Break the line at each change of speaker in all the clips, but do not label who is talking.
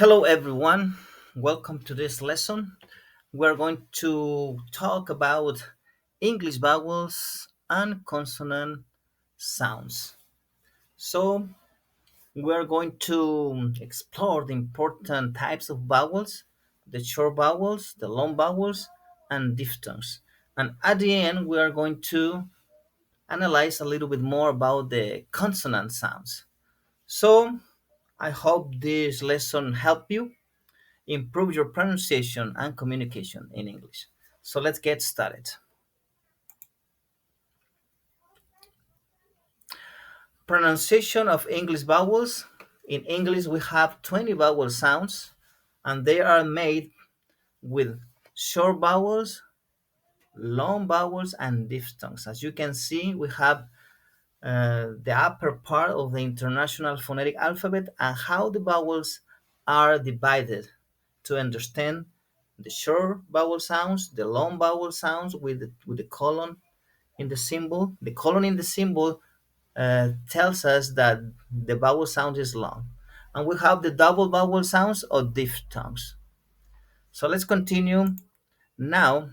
Hello, everyone. Welcome to this lesson. We're going to talk about English vowels and consonant sounds. So, we're going to explore the important types of vowels, the short vowels, the long vowels, and diphthongs. And at the end, we are going to analyze a little bit more about the consonant sounds. So, I hope this lesson helped you improve your pronunciation and communication in English. So let's get started. Pronunciation of English vowels. In English, we have 20 vowel sounds, and they are made with short vowels, long vowels, and diphthongs. As you can see, we have the upper part of the International Phonetic Alphabet and how the vowels are divided to understand the short vowel sounds, the long vowel sounds with the colon in the symbol. The colon in the symbol tells us that the vowel sound is long. And we have the double vowel sounds or diphthongs. So let's continue now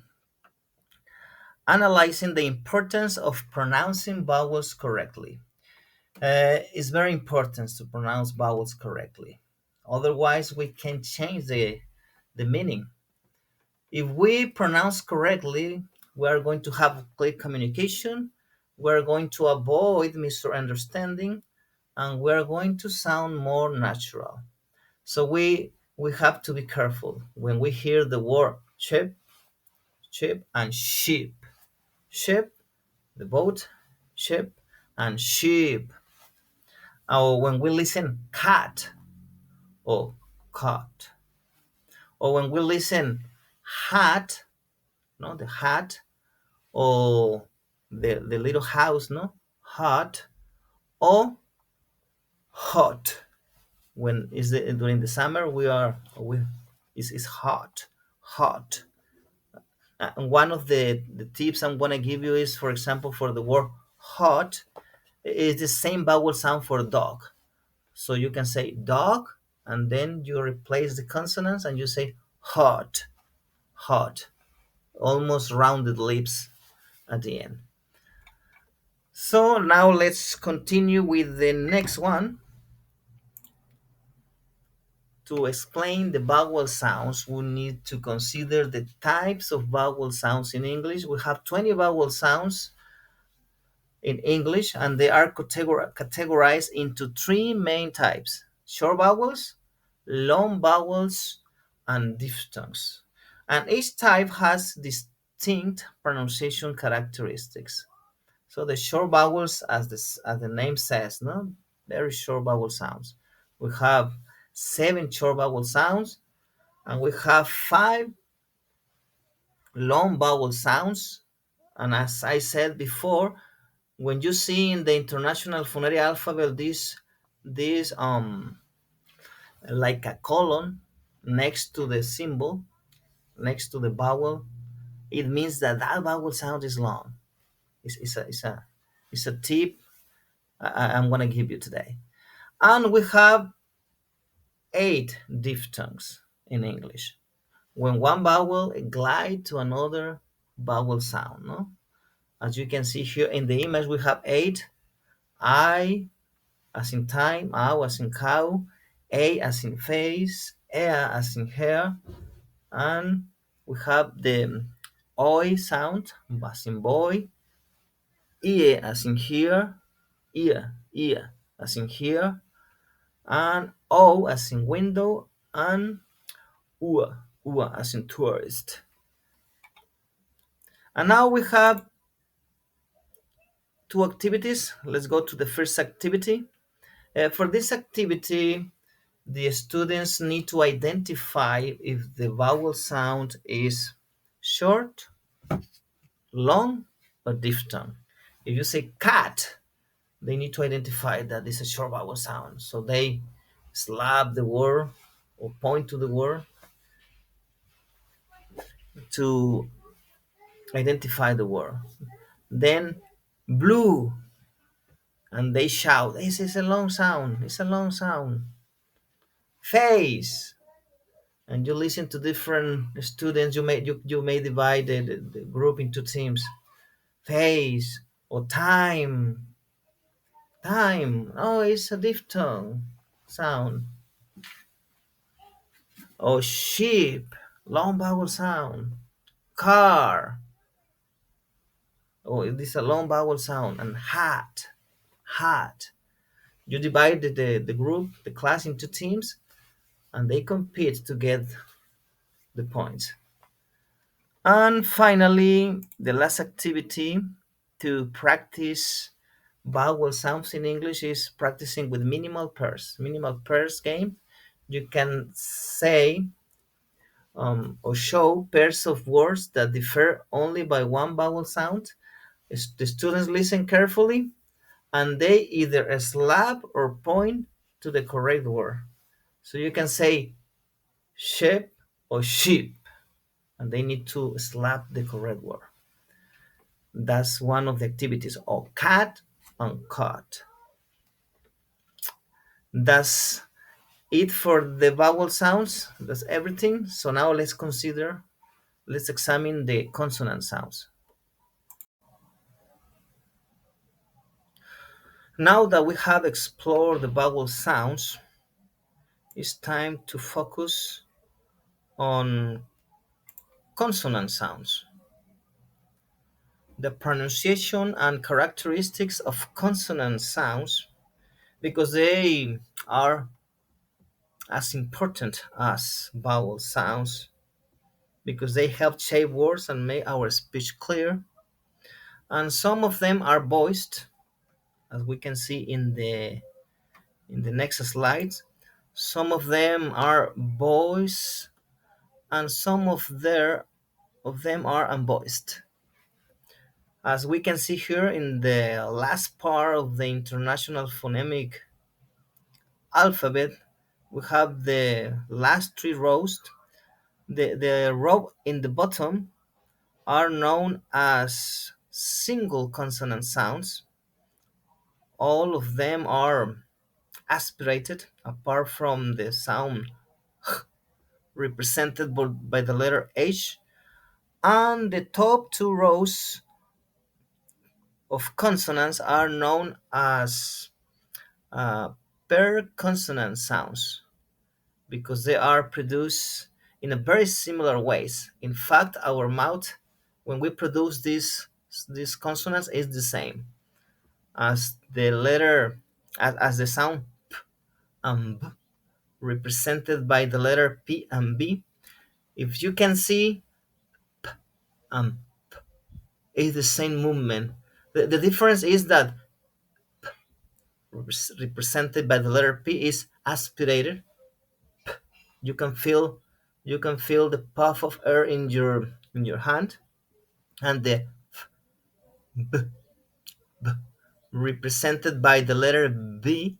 analyzing the importance of pronouncing vowels correctly. It's very important to pronounce vowels correctly. Otherwise, we can change the meaning. If we pronounce correctly, we are going to have clear communication, we're going to avoid misunderstanding, and we're going to sound more natural. So we have to be careful when we hear the word ship, and sheep. Ship, the boat, ship, and sheep. Or when we listen cat or cat. Or when we listen hat, no, the hat, or the little house, no, hot, or hot. When is the during the summer we is hot, hot. And one of the tips I'm gonna give you is, for example, for the word hot, is the same vowel sound for dog. So you can say dog, and then you replace the consonants and you say hot, hot, almost rounded lips at the end. So now let's continue with the next one. To explain the vowel sounds, we need to consider the types of vowel sounds in English. We have 20 vowel sounds in English, and they are categorized into three main types: short vowels, long vowels, and diphthongs. And each type has distinct pronunciation characteristics. So the short vowels, as the name says, no, very short vowel sounds. We have seven short vowel sounds, and we have five long vowel sounds. And as I said before, when you see in the International Phonetic Alphabet this like a colon next to the symbol, next to the vowel, it means that that vowel sound is long. It's a tip I'm gonna give you today. And we have eight diphthongs in English. When one vowel glide to another vowel sound, no? As you can see here in the image, we have eight. I as in time, ow as in cow, a as in face, ea as in hair, and we have the oi sound as in boy, ie as in here, ear as in here, and o as in window, and ua as in tourist. And now we have two activities. Let's go to the first activity. For this activity, the students need to identify if the vowel sound is short, long, or diphthong. If you say cat, they need to identify that it's a short vowel sound. So they slap the word or point to the word to identify the word. Then blue, and they shout, this is a long sound, it's a long sound. Face, and you listen to different students. You may divide the group into teams. Face or time. Oh, it's a diphthong sound. Or sheep, long vowel sound. Car. Oh, this is a long vowel sound. And hat. You divide the group, the class into teams, and they compete to get the points. And finally, the last activity to practice vowel sounds in English is practicing with minimal pairs. Minimal pairs game. You can say or show pairs of words that differ only by one vowel sound. The students listen carefully and they either slap or point to the correct word. So you can say sheep or sheep, and they need to slap the correct word. That's one of the activities. Or cat and cut. That's it for the vowel sounds. That's everything. So now let's examine the consonant sounds. Now that we have explored the vowel sounds, it's time to focus on consonant sounds. The pronunciation and characteristics of consonant sounds, because they are as important as vowel sounds, because they help shape words and make our speech clear. And some of them are voiced, as we can see in the next slides. Some of them are voiced, and some of them are unvoiced. As we can see here in the last part of the International Phonemic Alphabet, we have the last three rows. The row in the bottom are known as single consonant sounds. All of them are aspirated apart from the sound represented by the letter H, and the top two rows of consonants are known as uh, pair consonant sounds because they are produced in a very similar ways. In fact, our mouth, when we produce these consonants, is the same as the letter as the sound p and b represented by the letter p and b. If you can see, um, is the same movement. The difference is that represented by the letter P is aspirated. You can feel the puff of air in your hand, and the B, B represented by the letter B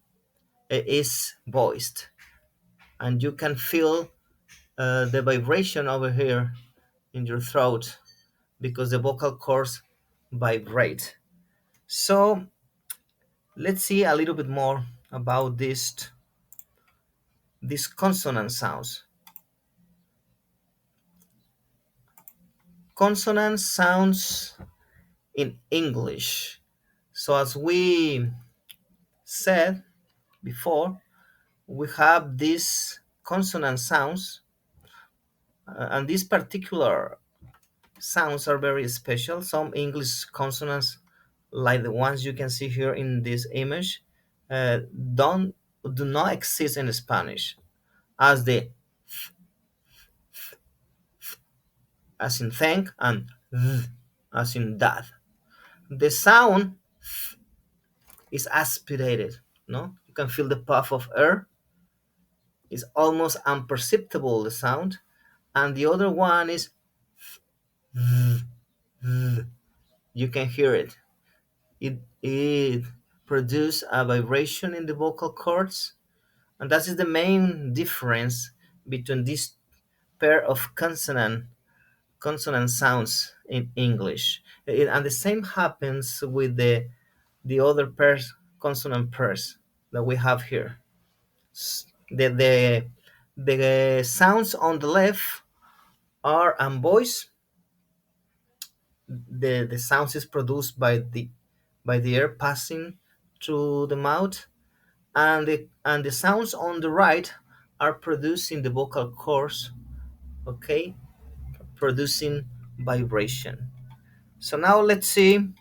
is voiced, and you can feel the vibration over here in your throat because the vocal cords vibrate. So let's see a little bit more about these consonant sounds. Consonant sounds in English. So as we said before, we have these consonant sounds, and these particular sounds are very special. Some English consonants, like the ones you can see here in this image, uh, don't do not exist in Spanish, as the as in thank and th, as in that. The sound is aspirated. No, you can feel the puff of air. It's almost imperceptible the sound, and the other one is you can hear it. It produces a vibration in the vocal cords, and that is the main difference between these pair of consonant sounds in English. And the same happens with the other pairs consonant pairs that we have here. The The sounds on the left are unvoiced. The sounds is produced by the air passing through the mouth, and the sounds on the right are produced in the vocal cords, okay, producing vibration. So now let's see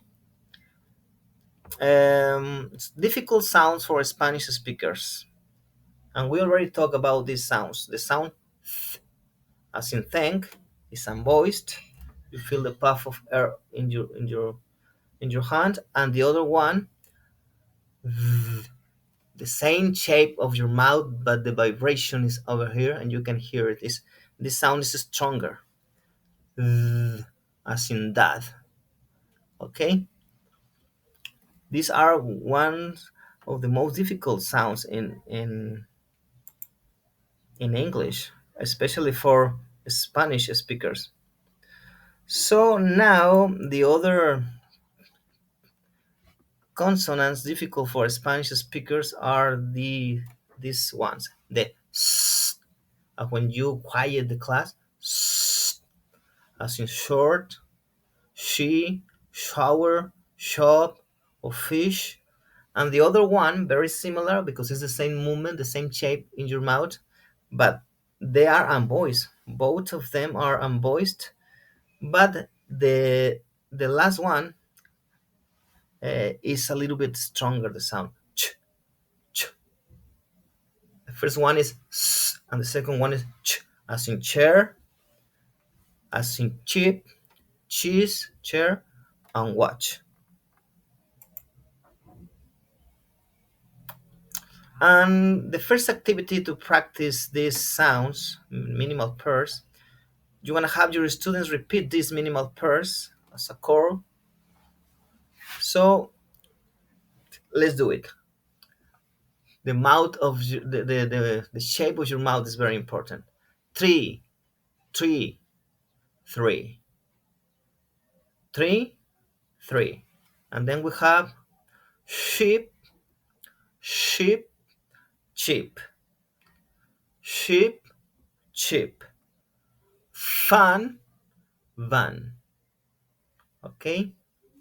difficult sounds for Spanish speakers. And we already talked about these sounds. The sound as in thank is unvoiced. You feel the puff of air in your hand, and the other one, the same shape of your mouth, but the vibration is over here, and you can hear it. Is this sound is stronger, as in that. Okay, these are one of the most difficult sounds in English, especially for Spanish speakers. So now the other consonants difficult for Spanish speakers are these ones. The s, when you quiet the class, s, as in short, she, shower, shop, or fish. And the other one, very similar because it's the same movement, the same shape in your mouth, but they are unvoiced. Both of them are unvoiced, but the last one is a little bit stronger. The sound. Ch, ch. The first one is s, and the second one is ch, as in chair, as in chip, cheese, chair, and watch. And the first activity to practice these sounds, minimal pairs, you want to have your students repeat these minimal pairs as a core. So let's do it. The mouth of the shape of your mouth is very important. Three, three, three, three, three. And then we have sheep, sheep, cheap, sheep, cheap, fan, van. Okay?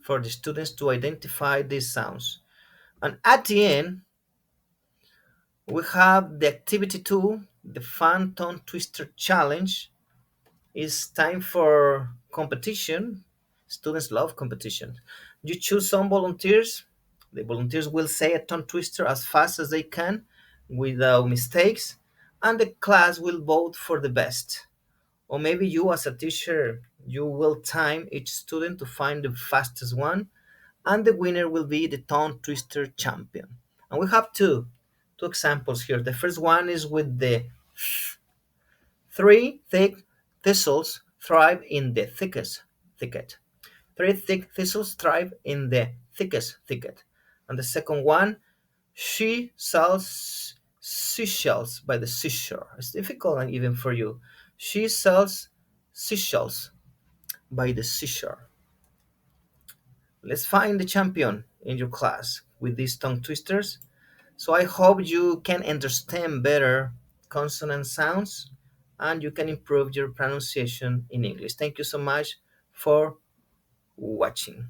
For the students to identify these sounds. And at the end, we have the activity two, the fun tongue twister challenge. It's time for competition. Students love competition. You choose some volunteers. The volunteers will say a tongue twister as fast as they can without mistakes, and the class will vote for the best. Or maybe you, as a teacher, you will time each student to find the fastest one, and the winner will be the tongue twister champion. And we have two examples here. The first one is with the three thick thistles thrive in the thickest thicket. Three thick thistles thrive in the thickest thicket. And the second one, she sells seashells by the seashore. It's difficult and even for you. She sells seashells by the seashore. Let's find the champion in your class with these tongue twisters. So I hope you can understand better consonant sounds and you can improve your pronunciation in English. Thank you so much for watching.